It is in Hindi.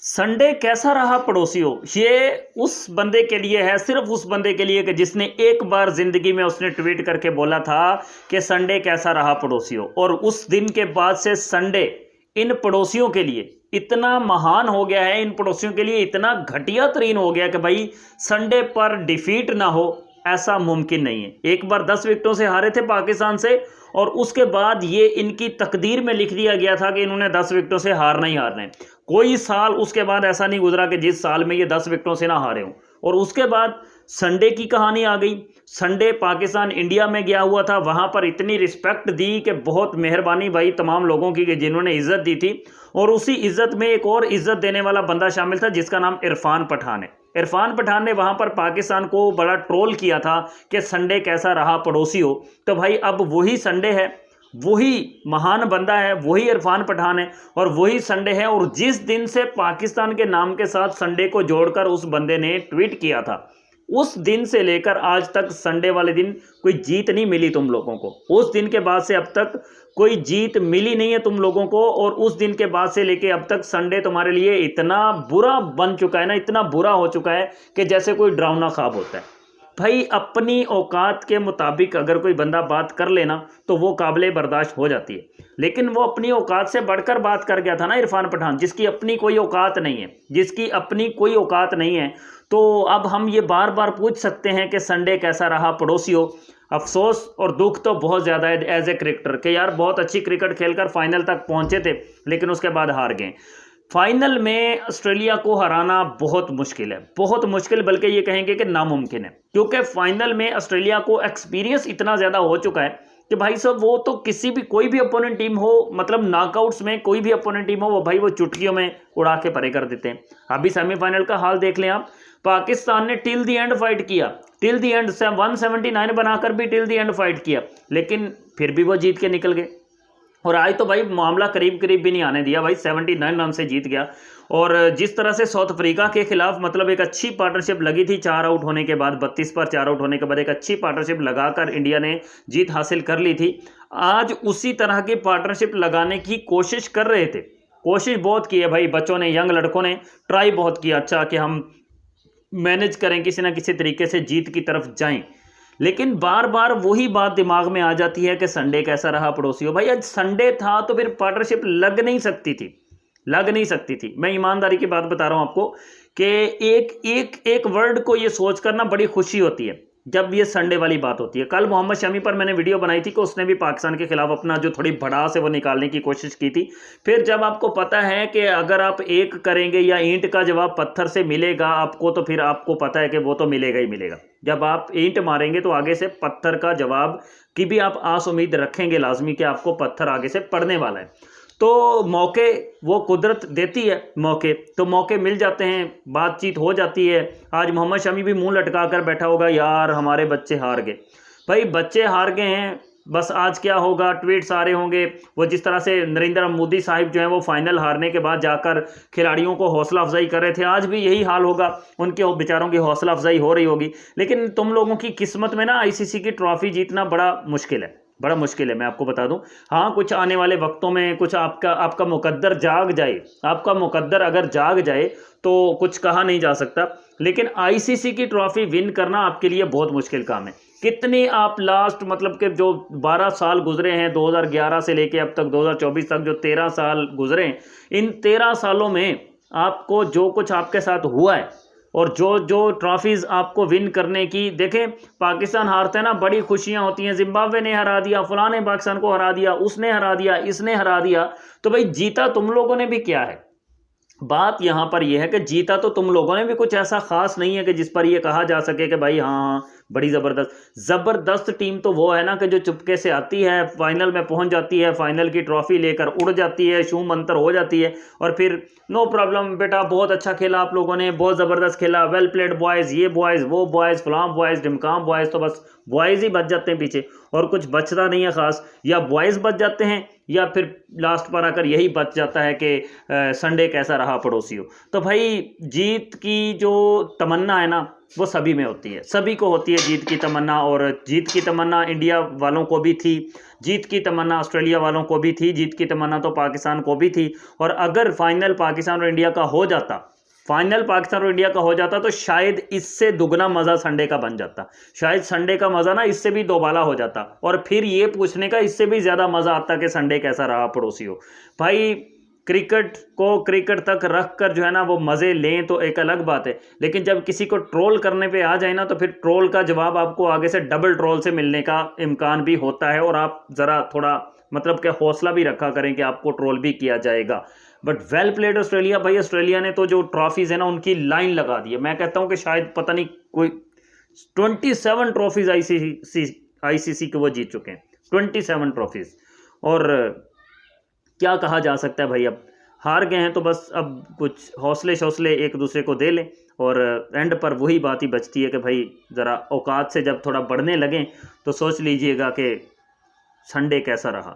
संडे कैसा रहा पड़ोसियों, ये उस बंदे के लिए है, सिर्फ उस बंदे के लिए कि जिसने एक बार जिंदगी में उसने ट्वीट करके बोला था कि संडे कैसा रहा पड़ोसियों। और उस दिन के बाद से संडे इन पड़ोसियों के लिए इतना महान हो गया है, इन पड़ोसियों के लिए इतना घटिया तरीन हो गया कि भाई संडे पर डिफीट ना हो ऐसा मुमकिन नहीं है। एक बार 10 विकेटों से हारे थे पाकिस्तान से और उसके बाद ये इनकी तकदीर में लिख दिया गया था कि इन्होंने 10 विकेटों से हारना ही हारना है। कोई साल उसके बाद ऐसा नहीं गुजरा कि जिस साल में ये 10 विकेटों से ना हारे हों। और उसके बाद संडे की कहानी आ गई। संडे पाकिस्तान इंडिया में गया हुआ था, वहां पर इतनी रिस्पेक्ट दी कि बहुत मेहरबानी भाई तमाम लोगों की कि जिन्होंने इज्जत दी थी। और उसी इज्जत में एक और इज्जत देने वाला बंदा शामिल था जिसका नाम इरफान पठान है। इरफान पठान ने वहां पर पाकिस्तान को बड़ा ट्रोल किया था कि संडे कैसा रहा पड़ोसी हो। तो भाई अब वही संडे है, वही महान बंदा है, वही इरफान पठान है और वही संडे है। और जिस दिन से पाकिस्तान के नाम के साथ संडे को जोड़कर उस बंदे ने ट्वीट किया था, उस दिन से लेकर आज तक संडे वाले दिन कोई जीत नहीं मिली तुम लोगों को। उस दिन के बाद से अब तक कोई जीत मिली नहीं है तुम लोगों को। और उस दिन के बाद से लेके अब तक संडे तुम्हारे लिए इतना बुरा बन चुका है ना, इतना बुरा हो चुका है कि जैसे कोई डरावना ख्वाब होता है। भाई अपनी औकात के मुताबिक अगर कोई बंदा बात कर लेना तो वो काबिल बर्दाश्त हो जाती है, लेकिन वो अपनी औकात से बढ़कर बात कर गया था ना इरफान पठान, जिसकी अपनी कोई औकात नहीं है, जिसकी अपनी कोई औकात नहीं है। तो अब हम ये बार बार पूछ सकते हैं कि संडे कैसा रहा पड़ोसियों। अफसोस और दुख तो बहुत ज़्यादा है एज ए क्रिकेटर कि यार बहुत अच्छी क्रिकेट खेलकर फाइनल तक पहुंचे थे लेकिन उसके बाद हार गए। फाइनल में ऑस्ट्रेलिया को हराना बहुत मुश्किल है, बहुत मुश्किल, बल्कि ये कहेंगे कि नामुमकिन है, क्योंकि फाइनल में ऑस्ट्रेलिया को एक्सपीरियंस इतना ज़्यादा हो चुका है कि भाई साहब वो तो किसी भी कोई भी अपोनेंट टीम हो, मतलब नॉकआउट्स में कोई भी अपोनेंट टीम हो, वो भाई वो चुटकियों में उड़ा के परे कर देते हैं। अभी सेमीफाइनल का हाल देख लें आप, पाकिस्तान ने टिल दी एंड फाइट किया, टिल दी एंड 179 बनाकर भी टिल दी एंड फाइट किया, लेकिन फिर भी वो जीत के निकल गए। और आज तो भाई मामला करीब करीब भी नहीं आने दिया, भाई 79 रन से जीत गया। और जिस तरह से साउथ अफ्रीका के खिलाफ मतलब एक अच्छी पार्टनरशिप लगी थी 4 आउट होने के बाद, 32 पर 4 आउट होने के बाद एक अच्छी पार्टनरशिप लगाकर इंडिया ने जीत हासिल कर ली थी। आज उसी तरह की पार्टनरशिप लगाने की कोशिश कर रहे थे, कोशिश बहुत की है भाई बच्चों ने, यंग लड़कों ने ट्राई बहुत किया अच्छा कि हम मैनेज करें, किसी ना किसी तरीके से जीत की तरफ जाएं। लेकिन बार बार वही बात दिमाग में आ जाती है कि संडे कैसा रहा पड़ोसियों। भाई आज संडे था तो फिर पार्टनरशिप लग नहीं सकती थी, लग नहीं सकती थी। मैं ईमानदारी की बात बता रहा हूं आपको कि एक एक एक वर्ड को ये सोच करना बड़ी खुशी होती है जब ये संडे वाली बात होती है। कल मोहम्मद शमी पर मैंने वीडियो बनाई थी कि उसने भी पाकिस्तान के खिलाफ अपना जो थोड़ी भड़ास है वो निकालने की कोशिश की थी। फिर जब आपको पता है कि अगर आप एक करेंगे या ईंट का जवाब पत्थर से मिलेगा आपको, तो फिर आपको पता है कि वो तो मिलेगा ही मिलेगा। जब आप ईंट मारेंगे तो आगे से पत्थर का जवाब की भी आप आस उम्मीद रखेंगे लाजमी कि आपको पत्थर आगे से पड़ने वाला है। तो मौके वो कुदरत देती है, मौके तो मौके मिल जाते हैं, बातचीत हो जाती है। आज मोहम्मद शमी भी मुंह लटका कर बैठा होगा, यार हमारे बच्चे हार गए। भाई बच्चे हार गए हैं, बस आज क्या होगा, ट्वीट्स आ रहे होंगे। वो जिस तरह से नरेंद्र मोदी साहिब जो है वो फाइनल हारने के बाद जाकर खिलाड़ियों को हौसला अफजाई कर रहे थे, आज भी यही हाल होगा, उनके बेचारों की हौसला अफजाई हो रही होगी। लेकिन तुम लोगों की किस्मत में ना आईसीसी की ट्रॉफी जीतना बड़ा मुश्किल है, बड़ा मुश्किल है, मैं आपको बता दूं। हाँ कुछ आने वाले वक्तों में कुछ आपका मुकद्दर जाग जाए, आपका मुकद्दर अगर जाग जाए तो कुछ कहा नहीं जा सकता, लेकिन आईसीसी की ट्रॉफी विन करना आपके लिए बहुत मुश्किल काम है। कितने आप लास्ट मतलब के जो 12 साल गुजरे हैं, 2011 से लेके अब तक 2024 तक जो 13 साल गुजरे हैं, इन 13 सालों में आपको जो कुछ आपके साथ हुआ है और जो जो ट्रॉफीज़ आपको विन करने की, देखें पाकिस्तान हारते हैं ना बड़ी खुशियां होती हैं, जिम्बाब्वे ने हरा दिया, फलां ने पाकिस्तान को हरा दिया, उसने हरा दिया, इसने हरा दिया। तो भाई जीता तुम लोगों ने भी क्या है, बात यहाँ पर यह है कि जीता तो तुम लोगों ने भी, कुछ ऐसा खास नहीं है कि जिस पर यह कहा जा सके कि भाई हाँ बड़ी ज़बरदस्त टीम तो वो है ना कि जो चुपके से आती है, फाइनल में पहुंच जाती है, फाइनल की ट्रॉफी लेकर उड़ जाती है, शू मंतर हो जाती है और फिर नो प्रॉब्लम बेटा बहुत अच्छा खेला आप लोगों ने, बहुत ज़बरदस्त खेला, वेल प्लेड बॉयज़, ये बॉयज़ वो बॉयज़, फलाम बॉयज़, ढिमकाम बॉयज़। तो बस बॉयज़ ही बच जाते हैं पीछे और कुछ बचता नहीं है ख़ास, या बॉयज़ बच जाते हैं या फिर लास्ट पर आकर यही बच जाता है कि संडे कैसा रहा पड़ोसियों। तो भाई जीत की जो तमन्ना है ना वो सभी में होती है, सभी को होती है जीत की तमन्ना। और जीत की तमन्ना इंडिया वालों को भी थी, जीत की तमन्ना ऑस्ट्रेलिया वालों को भी थी, जीत की तमन्ना तो पाकिस्तान को भी थी। और अगर फाइनल पाकिस्तान और इंडिया का हो जाता, फाइनल पाकिस्तान और इंडिया का हो जाता, तो शायद इससे दुगना मज़ा संडे का बन जाता, शायद संडे का मज़ा ना इससे भी दोबाला हो जाता, और फिर ये पूछने का इससे भी ज़्यादा मज़ा आता कि संडे कैसा रहा पड़ोसियों। भाई क्रिकेट को क्रिकेट तक रख कर जो है ना वो मज़े लें तो एक अलग बात है, लेकिन जब किसी को ट्रोल करने पे आ जाए ना, तो फिर ट्रोल का जवाब आपको आगे से डबल ट्रोल से मिलने का इम्कान भी होता है। और आप ज़रा थोड़ा मतलब कि हौसला भी रखा करें कि आपको ट्रोल भी किया जाएगा। But well played Australia. भाई ऑस्ट्रेलिया ने तो जो ट्रॉफीज़ है ना उनकी लाइन लगा दी है। मैं कहता हूँ कि शायद पता नहीं कोई 27 ट्रॉफीज़ आईसीसी के वो जीत चुके हैं, 27 ट्रॉफीज़। और क्या कहा जा सकता है भाई, अब हार गए हैं तो बस अब कुछ हौसले एक दूसरे को दे लें। और एंड पर वही बात ही बचती है कि भाई ज़रा औकात से जब थोड़ा बढ़ने लगें तो सोच लीजिएगा कि संडे कैसा रहा।